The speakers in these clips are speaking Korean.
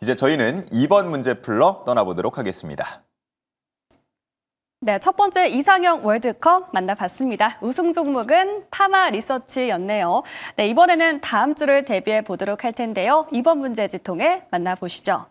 이제 저희는 2번 문제 풀러 떠나보도록 하겠습니다. 네, 첫 번째 이상형 월드컵 만나봤습니다. 우승 종목은 파마 리서치였네요. 네, 이번에는 다음 주를 대비해 보도록 할 텐데요. 이번 문제지 통해 만나보시죠.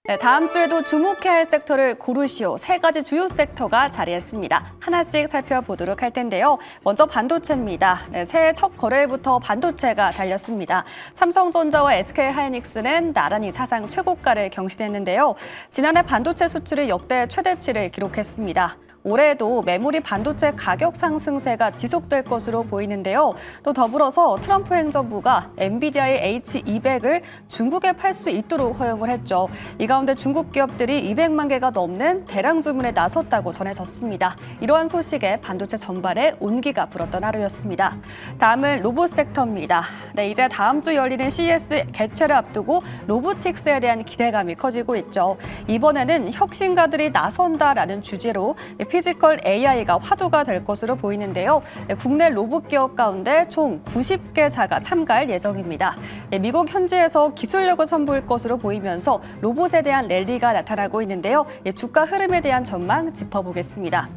네, 다음 주에도 주목해야 할 섹터를 고르시오. 세 가지 주요 섹터가 자리했습니다. 하나씩 살펴보도록 할 텐데요. 먼저 반도체입니다. 네, 새해 첫 거래일부터 반도체가 달렸습니다. 삼성전자와 SK하이닉스는 나란히 사상 최고가를 경신했는데요. 지난해 반도체 수출이 역대 최대치를 기록했습니다. 올해에도 메모리 반도체 가격 상승세가 지속될 것으로 보이는데요. 또 더불어서 트럼프 행정부가 엔비디아의 H200을 중국에 팔 수 있도록 허용을 했죠. 이 가운데 중국 기업들이 200만 개가 넘는 대량 주문에 나섰다고 전해졌습니다. 이러한 소식에 반도체 전반에 온기가 불었던 하루였습니다. 다음은 로봇 섹터입니다. 네, 이제 다음 주 열리는 CES 개최를 앞두고 로보틱스에 대한 기대감이 커지고 있죠. 이번에는 혁신가들이 나선다라는 주제로 피지컬 AI가 화두가 될 것으로 보이는데요. 국내 로봇 기업 가운데 총 90개사가 참가할 예정입니다. 미국 현지에서 기술력을 선보일 것으로 보이면서 로봇에 대한 랠리가 나타나고 있는데요. 주가 흐름에 대한 전망 짚어보겠습니다.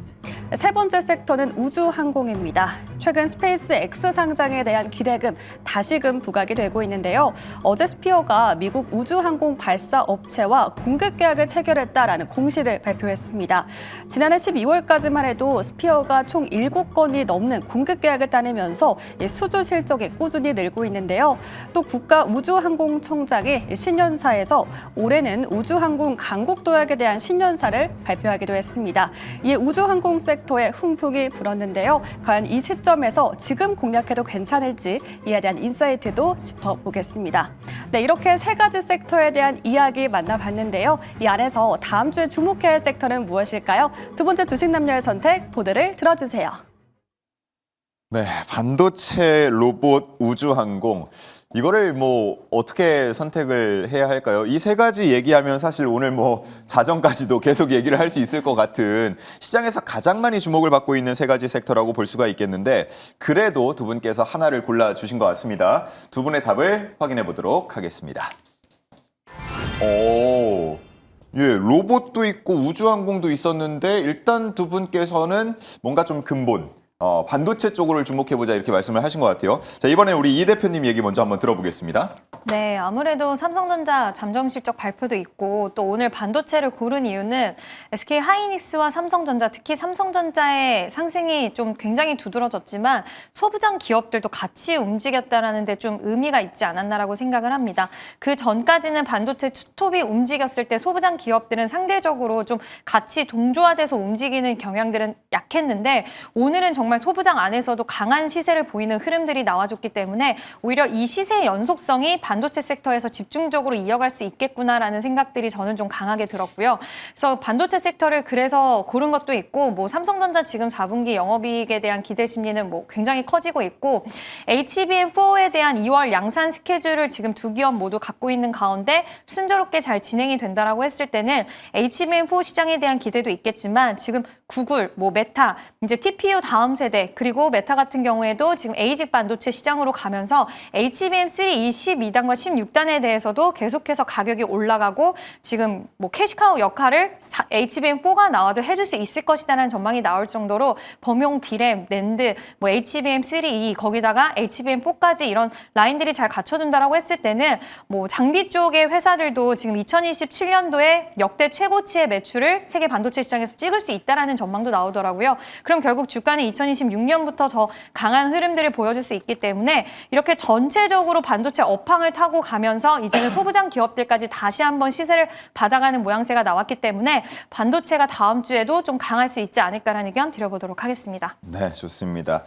세 번째 섹터는 우주항공입니다. 최근 스페이스 X 상장에 대한 기대금 다시금 부각이 되고 있는데요. 어제 스피어가 미국 우주항공 발사 업체와 공급 계약을 체결했다라는 공시를 발표했습니다. 지난해 12월까지만 해도 스피어가 총 7건이 넘는 공급 계약을 따내면서 수주 실적이 꾸준히 늘고 있는데요. 또 국가우주항공청장이 신년사에서 올해는 우주항공 강국 도약에 대한 신년사를 발표하기도 했습니다. 이에 우주항공 섹터에 훈풍이 불었는데요. 과연 이 시점에서 지금 공략해도 괜찮을지 이에 대한 인사이트도 짚어보겠습니다. 네, 이렇게 세 가지 섹터에 대한 이야기 만나봤는데요. 이 안에서 다음 주에 주목해야 할 섹터는 무엇일까요? 두 번째 주식 남녀의 선택 보드를 들어주세요. 네, 반도체, 로봇, 우주항공. 이거를 어떻게 선택을 해야 할까요? 이 세 가지 얘기하면 사실 오늘 자정까지도 계속 얘기를 할 수 있을 것 같은 시장에서 가장 많이 주목을 받고 있는 세 가지 섹터라고 볼 수가 있겠는데 그래도 두 분께서 하나를 골라주신 것 같습니다. 두 분의 답을 확인해 보도록 하겠습니다. 로봇도 있고 우주항공도 있었는데 일단 두 분께서는 뭔가 좀 근본, 반도체 쪽으로 주목해보자 이렇게 말씀을 하신 것 같아요. 자, 이번에 우리 이 대표님 얘기 먼저 한번 들어보겠습니다. 네, 아무래도 삼성전자 잠정 실적 발표도 있고 또 오늘 반도체를 고른 이유는 SK하이닉스와 삼성전자, 특히 삼성전자의 상승이 좀 굉장히 두드러졌지만 소부장 기업들도 같이 움직였다라는 데 좀 의미가 있지 않았나라고 생각을 합니다. 그 전까지는 반도체 투톱이 움직였을 때 소부장 기업들은 상대적으로 좀 같이 동조화돼서 움직이는 경향들은 약했는데 오늘은 정말 소부장 안에서도 강한 시세를 보이는 흐름들이 나와줬기 때문에 오히려 이 시세의 연속성이 반도체 섹터에서 집중적으로 이어갈 수 있겠구나라는 생각들이 저는 좀 강하게 들었고요. 그래서 반도체 섹터를 그래서 고른 것도 있고 삼성전자 지금 4분기 영업이익에 대한 기대 심리는 굉장히 커지고 있고 HBM4에 대한 2월 양산 스케줄을 지금 두 기업 모두 갖고 있는 가운데 순조롭게 잘 진행이 된다라고 했을 때는 HBM4 시장에 대한 기대도 있겠지만 지금 구글, 메타, 이제 TPU 다음 세대 그리고 메타 같은 경우에도 지금 ASIC 반도체 시장으로 가면서 HBM3 이 12단과 16단에 대해서도 계속해서 가격이 올라가고 지금 캐시카우 역할을 HBM4가 나와도 해줄 수 있을 것이다라는 전망이 나올 정도로 범용 D램, 낸드, HBM3E 거기다가 HBM4까지 이런 라인들이 잘 갖춰준다라고 했을 때는 장비 쪽의 회사들도 지금 2027년도에 역대 최고치의 매출을 세계 반도체 시장에서 찍을 수 있다라는 전망도 나오더라고요. 그럼 결국 주가는 2026년부터 더 강한 흐름들을 보여줄 수 있기 때문에 이렇게 전체적으로 반도체 업황을 타고 가면서 이제는 소부장 기업들까지 다시 한번 시세를 받아가는 모양새가 나왔기 때문에 반도체가 다음 주에도 좀 강할 수 있지 않을까라는 의견 드려보도록 하겠습니다. 네, 좋습니다.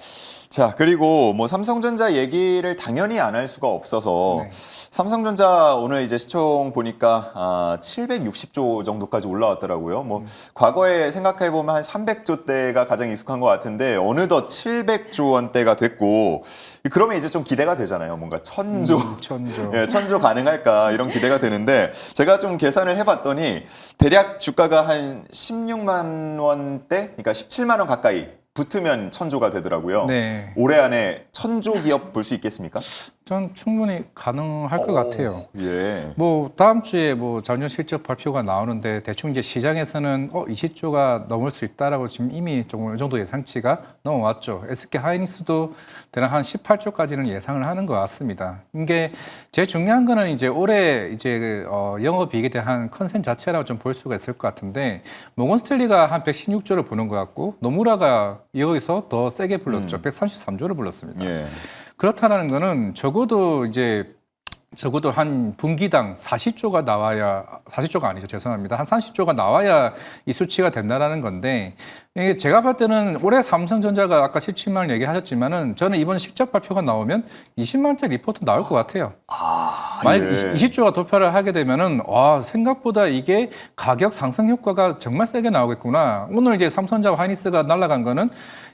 자, 그리고 삼성전자 얘기를 당연히 안 할 수가 없어서 삼성전자 오늘 이제 시총 보니까 760조 정도까지 올라왔더라고요. 과거에 생각해 보면 한 300조 대가 가장 익숙한 것 같은데 어느덧 700조 원대가 됐고 그러면 이제 좀 기대가 되잖아요. 뭔가 천조. 예, 천조 가능할까 이런 기대가 되는데 제가 좀 계산을 해봤더니 대략 주가가 한 16만 원대, 그러니까 17만 원 가까이 붙으면 천조가 되더라고요. 네. 올해 안에 천조 기업 볼 수 있겠습니까? 전 충분히 가능할 것 같아요. 예. 뭐 다음 주에 뭐 작년 실적 발표가 나오는데 대충 이제 시장에서는 20조가 넘을 수 있다라고 지금 이미 조금 어느 정도 예상치가 넘어왔죠. SK 하이닉스도 대략 한 18조까지는 예상을 하는 것 같습니다. 이게 제일 중요한 거는 이제 올해 이제 영업이익에 대한 컨센 자체라고 좀 볼 수가 있을 것 같은데 모건 스탠리가 한 116조를 보는 것 같고 노무라가 여기서 더 세게 불렀죠. 133조를 불렀습니다. 예. 그렇다는 거는 적어도 한 분기당 40조가 나와야, 40조가 아니죠. 죄송합니다. 한 30조가 나와야 이 수치가 된다라는 건데, 이게 제가 볼 때는 올해 삼성전자가 아까 17만 원 얘기하셨지만은 저는 이번 실적 발표가 나오면 20만 원짜리 리포트 나올 것 같아요. 만약 예. 20조가 도표를 하게 되면은 와 생각보다 이게 가격 상승 효과가 정말 세게 나오겠구나. 오늘 이제 삼성전자와 하이닉스가 날아간 거는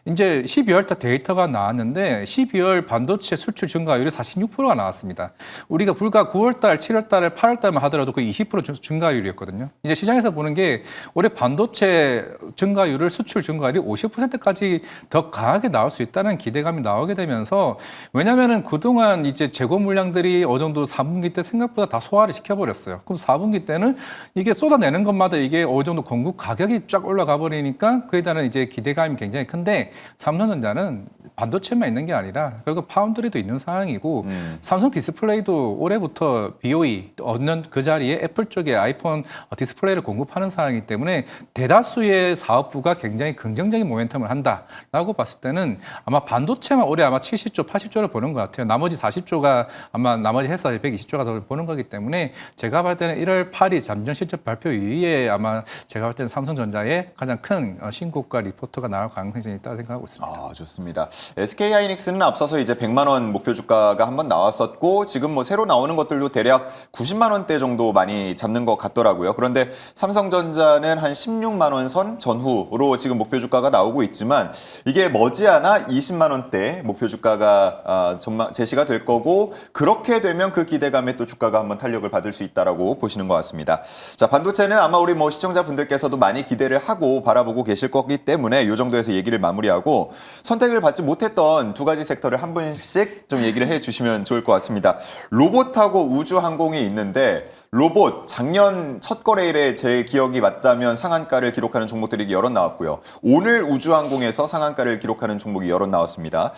이제 12월 달 데이터가 나왔는데 12월 반도체 수출 증가율이 46%가 나왔습니다. 우리가 불과 9월 달, 7월 달, 8월 달만 하더라도 그 20% 증가율이었거든요. 이제 시장에서 보는 게 올해 반도체 증가율을 수출 증가율이 50%까지 더 강하게 나올 수 있다는 기대감이 나오게 되면서 왜냐면은 그동안 이제 재고 물량들이 어느 정도 3분기 때 생각보다 다 소화를 시켜버렸어요. 그럼 4분기 때는 이게 쏟아내는 것마다 이게 어느 정도 공급 가격이 쫙 올라가 버리니까 그에 따른 이제 기대감이 굉장히 큰데 삼성전자는 반도체만 있는 게 아니라 결국 파운드리도 있는 상황이고 삼성 디스플레이도 올해부터 BOE 얻는 그 자리에 애플 쪽에 아이폰 디스플레이를 공급하는 상황이기 때문에 대다수의 사업부가 굉장히 긍정적인 모멘텀을 한다라고 봤을 때는 아마 반도체만 올해 아마 70조, 80조를 보는 것 같아요. 나머지 40조가 아마 나머지 해서 120조가 더 보는 거기 때문에 제가 볼 때는 1월 8일 잠정 실적 발표 이후에 아마 제가 볼 때는 삼성전자의 가장 큰 신고가 리포트가 나올 가능성이 있다고 생각하고 있습니다. 아, 좋습니다. SK 하이닉스는 앞서서 이제 100만 원 목표 주가가 한번 나왔었고 지금 뭐 새로 나오는 것들도 대략 90만 원대 정도 많이 잡는 것 같더라고요. 그런데 삼성전자는 한 16만 원 선 전후로 지금 목표 주가가 나오고 있지만 이게 머지않아 20만 원대 목표 주가가 제시가 될 거고 그렇게 되면 그 기대감에 또 주가가 한번 탄력을 받을 수 있다라고 보시는 것 같습니다. 자, 반도체는 아마 우리 뭐 시청자분들께서도 많이 기대를 하고 바라보고 계실 거기 때문에 이 정도에서 얘기를 마무리하고 선택을 받지 못했던 두 가지 섹터를 한 분씩 좀 얘기를 해주시면 좋을 것 같습니다. 로봇하고 우주항공이 있는데 로봇 작년 첫 거래일에 제 기억이 맞다면 상한가를 기록하는 종목들이 여럿 나왔고요. 오늘 우주항공에서 상한가를 기록하는 종목이 여럿 나왔습니다.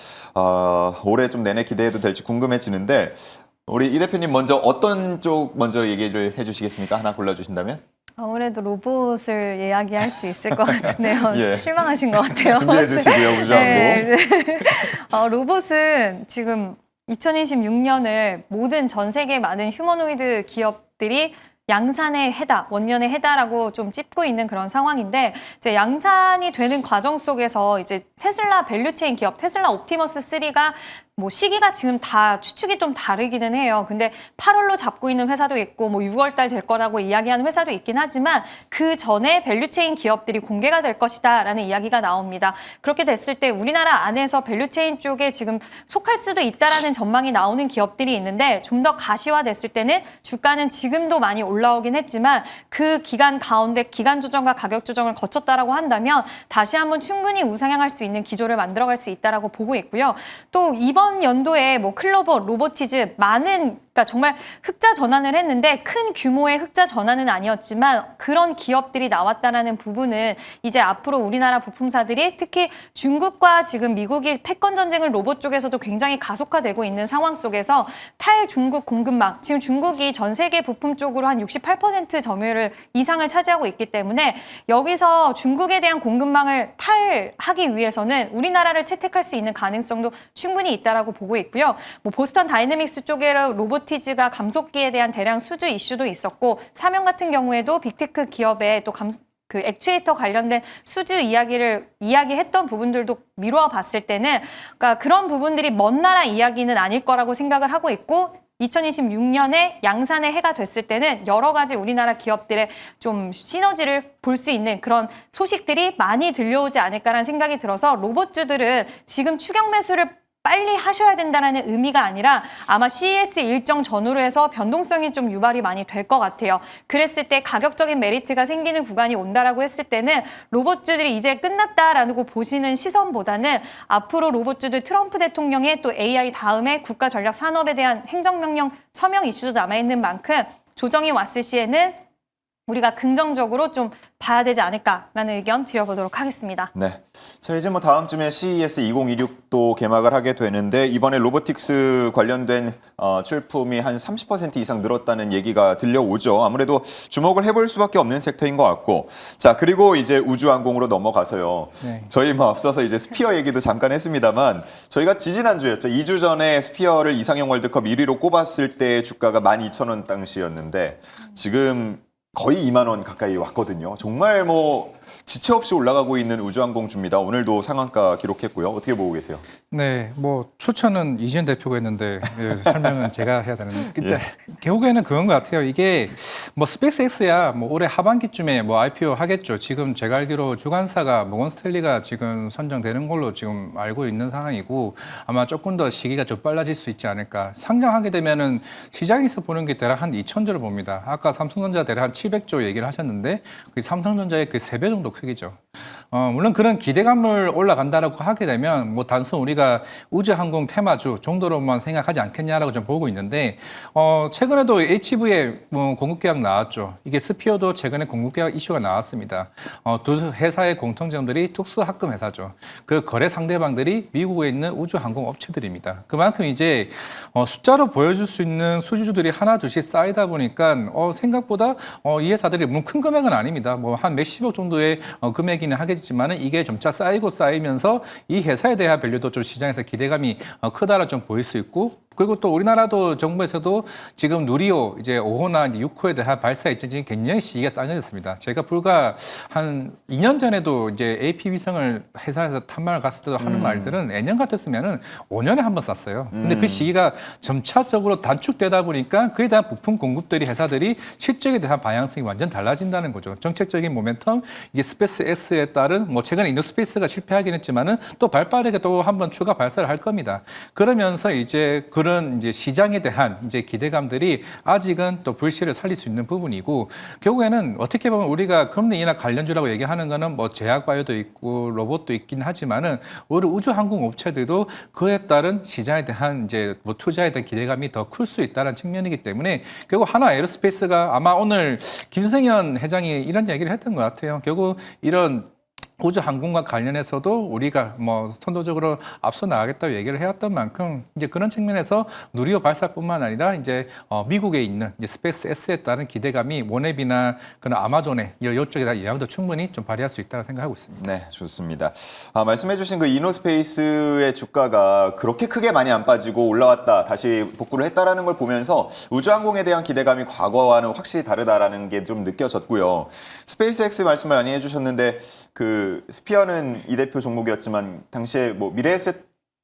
올해 좀 내내 기대해도 될지 궁금해지는데 우리 이 대표님 먼저 어떤 쪽 먼저 얘기를 해주시겠습니까? 하나 골라주신다면? 아무래도 로봇을 이야기할 수 있을 것 같은데요. 예. 실망하신 것 같아요. 준비해 주시고요, 우주항공. 네. 로봇은 지금 2026년을 모든 전 세계 많은 휴머노이드 기업들이 양산의 해다, 원년의 해다라고 좀 찝고 있는 그런 상황인데 이제 양산이 되는 과정 속에서 이제 테슬라 밸류체인 기업, 테슬라 옵티머스 3가 뭐 시기가 지금 다 추측이 좀 다르기는 해요. 근데 8월로 잡고 있는 회사도 있고 뭐 6월 달 될 거라고 이야기하는 회사도 있긴 하지만 그 전에 밸류체인 기업들이 공개가 될 것이다라는 이야기가 나옵니다. 그렇게 됐을 때 우리나라 안에서 밸류체인 쪽에 지금 속할 수도 있다라는 전망이 나오는 기업들이 있는데 좀 더 가시화됐을 때는 주가는 지금도 많이 올라오긴 했지만 그 기간 가운데 기간 조정과 가격 조정을 거쳤다라고 한다면 다시 한번 충분히 우상향할 수 있는 기조를 만들어갈 수 있다라고 보고 있고요. 또 이번 연도에 뭐 클로버, 로보티즈 많은 그러니까 정말 흑자 전환을 했는데 큰 규모의 흑자 전환은 아니었지만 그런 기업들이 나왔다라는 부분은 이제 앞으로 우리나라 부품사들이 특히 중국과 지금 미국이 패권 전쟁을 로봇 쪽에서도 굉장히 가속화되고 있는 상황 속에서 탈중국 공급망, 지금 중국이 전 세계 부품 쪽으로 한 68% 점유율을 이상을 차지하고 있기 때문에 여기서 중국에 대한 공급망을 탈하기 위해서는 우리나라를 채택할 수 있는 가능성도 충분히 있다라고 보고 있고요. 뭐 보스턴 다이내믹스 쪽에 로보티즈가 감속기에 대한 대량 수주 이슈도 있었고 사명 같은 경우에도 빅테크 기업의 또 그 액추에이터 관련된 수주 이야기했던 부분들도 미루어 봤을 때는 그러니까 그런 부분들이 먼 나라 이야기는 아닐 거라고 생각을 하고 있고 2026년에 양산의 해가 됐을 때는 여러 가지 우리나라 기업들의 좀 시너지를 볼 수 있는 그런 소식들이 많이 들려오지 않을까라는 생각이 들어서 로봇주들은 지금 추격 매수를 빨리 하셔야 된다는 의미가 아니라 아마 CES 일정 전후로 해서 변동성이 좀 유발이 많이 될 것 같아요. 그랬을 때 가격적인 메리트가 생기는 구간이 온다라고 했을 때는 로봇주들이 이제 끝났다라고 보시는 시선보다는 앞으로 로봇주들 트럼프 대통령의 또 AI 다음에 국가전략산업에 대한 행정명령 서명 이슈도 남아있는 만큼 조정이 왔을 시에는 우리가 긍정적으로 좀 봐야 되지 않을까라는 의견 드려보도록 하겠습니다. 네. 자, 이제 뭐 다음 주면 CES 2026도 개막을 하게 되는데 이번에 로보틱스 관련된 출품이 한 30% 이상 늘었다는 얘기가 들려오죠. 아무래도 주목을 해볼 수밖에 없는 섹터인 것 같고. 자, 그리고 이제 우주항공으로 넘어가서요. 네. 저희 뭐 앞서서 이제 스피어 얘기도 잠깐 했습니다만 저희가 지지난주였죠. 2주 전에 스피어를 이상형 월드컵 1위로 꼽았을 때 주가가 12,000원 당시였는데 지금 거의 2만 원 가까이 왔거든요. 정말 뭐 지체 없이 올라가고 있는 우주항공주입니다. 오늘도 상한가 기록했고요. 어떻게 보고 계세요? 네, 뭐 추천은 이지은 대표가 했는데 설명은 제가 해야 되는데 근데 결국에는 그건 것 같아요. 이게 뭐 스페이스X야 뭐 올해 하반기쯤에 뭐 IPO 하겠죠. 지금 제가 알기로 주관사가 모건스탠리가 지금 선정되는 걸로 지금 알고 있는 상황이고 아마 조금 더 시기가 좀 빨라질 수 있지 않을까. 상장하게 되면은 시장에서 보는 게 대략 한 2,000조를 봅니다. 아까 삼성전자 대략 한 700조 얘기를 하셨는데 그 삼성전자의 그 3배 정도 크기죠. 물론 그런 기대감을 올라간다라고 하게 되면 뭐 단순 우리가 우주항공 테마주 정도로만 생각하지 않겠냐라고 좀 보고 있는데 최근에도 HV의 공급계약 나왔죠. 이게 스피어도 최근에 공급계약 이슈가 나왔습니다. 두 회사의 공통점들이 특수합금 회사죠. 그 거래 상대방들이 미국에 있는 우주항공 업체들입니다. 그만큼 이제 숫자로 보여줄 수 있는 수주들이 하나 둘씩 쌓이다 보니까 생각보다 이 회사들이 물론 큰 금액은 아닙니다. 뭐 한 몇십억 정도의 금액이긴 하겠지만은 이게 점차 쌓이고 쌓이면서 이 회사에 대한 밸류도 좀 시장에서 기대감이 크다라 좀 보일 수 있고 그리고 또 우리나라도 정부에서도 지금 누리호 이제 5호나 이제 6호에 대한 발사 일정이 굉장히 시기가 당겨졌습니다. 제가 불과 한 2년 전에도 이제 AP 위성을 회사에서 탐방을 갔을 때도 하는 말들은 내년 같았으면은 5년에 한 번 쐈어요. 근데 그 시기가 점차적으로 단축되다 보니까 그에 대한 부품 공급들이 회사들이 실적에 대한 방향성이 완전 달라진다는 거죠. 정책적인 모멘텀 이게 스페이스X에 따른 뭐 최근에 인도스페이스가 실패하긴 했지만은 또 발빠르게 또 한 번 추가 발사를 할 겁니다. 그러면서 이제 그런 이제 시장에 대한 이제 기대감들이 아직은 또 불씨를 살릴 수 있는 부분이고 결국에는 어떻게 보면 우리가 금리나 관련주라고 얘기하는 거는 뭐 제약바이오도 있고 로봇도 있긴 하지만은 오히려 우주항공 업체들도 그에 따른 시장에 대한 이제 뭐 투자에 대한 기대감이 더 클 수 있다는 측면이기 때문에 결국 하나 에어로스페이스가 아마 오늘 김승현 회장이 이런 얘기를 했던 것 같아요. 결국 이런 우주항공과 관련해서도 우리가 뭐 선도적으로 앞서 나가겠다고 얘기를 해왔던 만큼 이제 그런 측면에서 누리호 발사뿐만 아니라 이제 미국에 있는 이제 스페이스X에 따른 기대감이 모neb이나 그런 아마존에 이쪽에 다 영향도 충분히 좀 발휘할 수 있다고 생각하고 있습니다. 네, 좋습니다. 말씀해주신 그 이노스페이스의 주가가 그렇게 크게 많이 안 빠지고 올라왔다, 다시 복구를 했다라는 걸 보면서 우주항공에 대한 기대감이 과거와는 확실히 다르다라는 게 좀 느껴졌고요. 스페이스X 말씀을 많이 해주셨는데 그 스피어는 이 대표 종목이었지만 당시에 뭐 미래에셋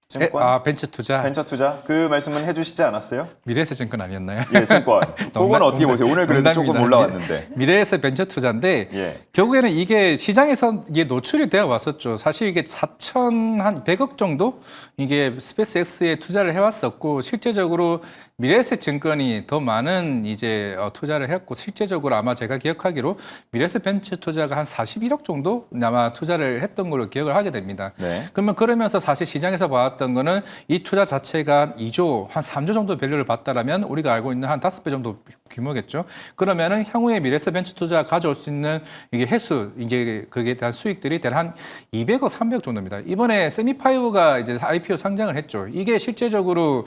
증권? 벤처 투자. 벤처 투자? 그 말씀은 해주시지 않았어요? 미래에셋 증권 아니었나요? 예, 증권. 그건 어떻게 보세요? 오늘 그래도 조금 농담입니다. 올라왔는데. 미래에셋 벤처 투자인데 예. 결국에는 이게 시장에서 이게 노출이 되어 왔었죠. 사실 이게 4,100억 정도 이게 스페이스X에 투자를 해왔었고 실제적으로 미래에셋 증권이 더 많은 이제 투자를 했고 실제적으로 아마 제가 기억하기로 미래에셋 벤처 투자가 한 41억 정도 아마 투자를 했던 걸로 기억을 하게 됩니다. 네. 그러면 그러면서 사실 시장에서 봤던 거는 이 투자 자체가 2조, 한 3조 정도 밸류를 봤다라면 우리가 알고 있는 한 5배 정도 규모겠죠. 그러면은 향후에 미래에셋 벤처 투자가 가져올 수 있는 이게 횟수, 이게 그게 대한 수익들이 대략 한 200억, 300억 정도입니다. 이번에 세미파이브가 이제 IPO 상장을 했죠. 이게 실제적으로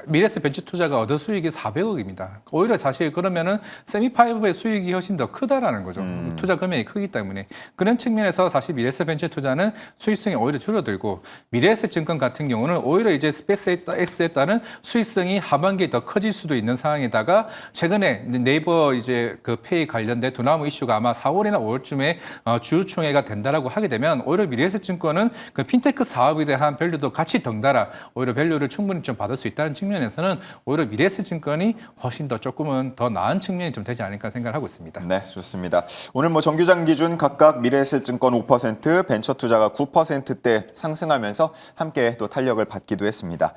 미래에셋 벤처 투자가 얻은 수익이 400억입니다. 오히려 사실 그러면은 세미파이브의 수익이 훨씬 더 크다라는 거죠. 투자 금액이 크기 때문에. 그런 측면에서 사실 미래에셋 벤처 투자는 수익성이 오히려 줄어들고 미래에셋 증권 같은 경우는 오히려 이제 스페이스X에 따른 수익성이 하반기에 더 커질 수도 있는 상황에다가 최근에 네이버 이제 그 페이 관련된 두나무 이슈가 아마 4월이나 5월쯤에 주주총회가 된다라고 하게 되면 오히려 미래에셋 증권은 그 핀테크 사업에 대한 밸류도 같이 덩달아 오히려 밸류를 충분히 좀 받을 수 있다는 측면 측면에서는 오히려 미래에셋증권이 훨씬 더 조금은 더 나은 측면이 좀 되지 않을까 생각을 하고 있습니다. 네, 좋습니다. 오늘 뭐 정규장 기준 각각 미래에셋증권 5%, 벤처투자가 9%대 상승하면서 함께 또 탄력을 받기도 했습니다.